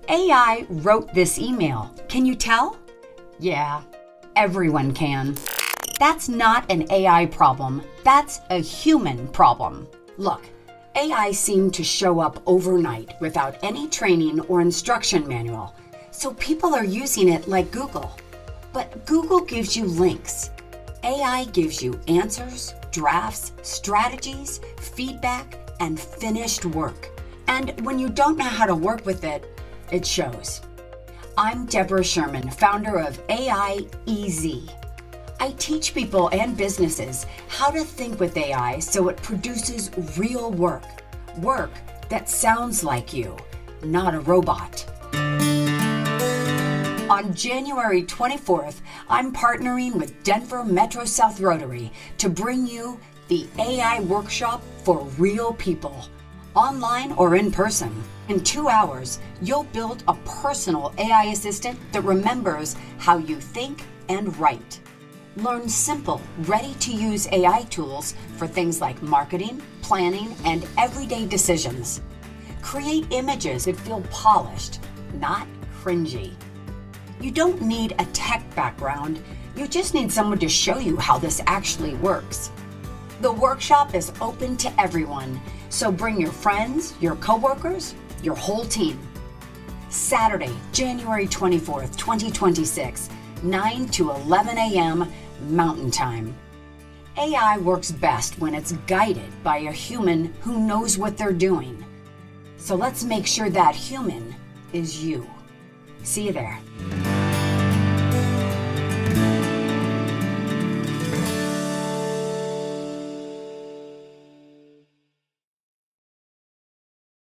AI wrote this email. Can you tell? Yeah, everyone can. That's not an AI problem. That's a human problem. Look, AI seemed to show up overnight without any training or instruction manual, so people are using it like Google. But Google gives you links. AI gives you answers, drafts, strategies, feedback, and finished work. And when you don't know how to work with it, it shows. I'm Deborah Sherman, founder of AIEZ. I teach people and businesses how to think with AI so it produces real work. Work that sounds like you, not a robot. On January 24th, I'm partnering with Denver Metro South Rotary to bring you the AI workshop for real people, online or in person. In 2 hours, you'll build a personal AI assistant that remembers how you think and write. Learn simple, ready-to-use AI tools for things like marketing, planning, and everyday decisions. Create images that feel polished, not cringy. You don't need a tech background, you just need someone to show you how this actually works. The workshop is open to everyone, so bring your friends, your coworkers, your whole team. Saturday, January 24th, 2026, 9 to 11 a.m. Mountain Time. AI works best when it's guided by a human who knows what they're doing. So let's make sure that human is you. See you there.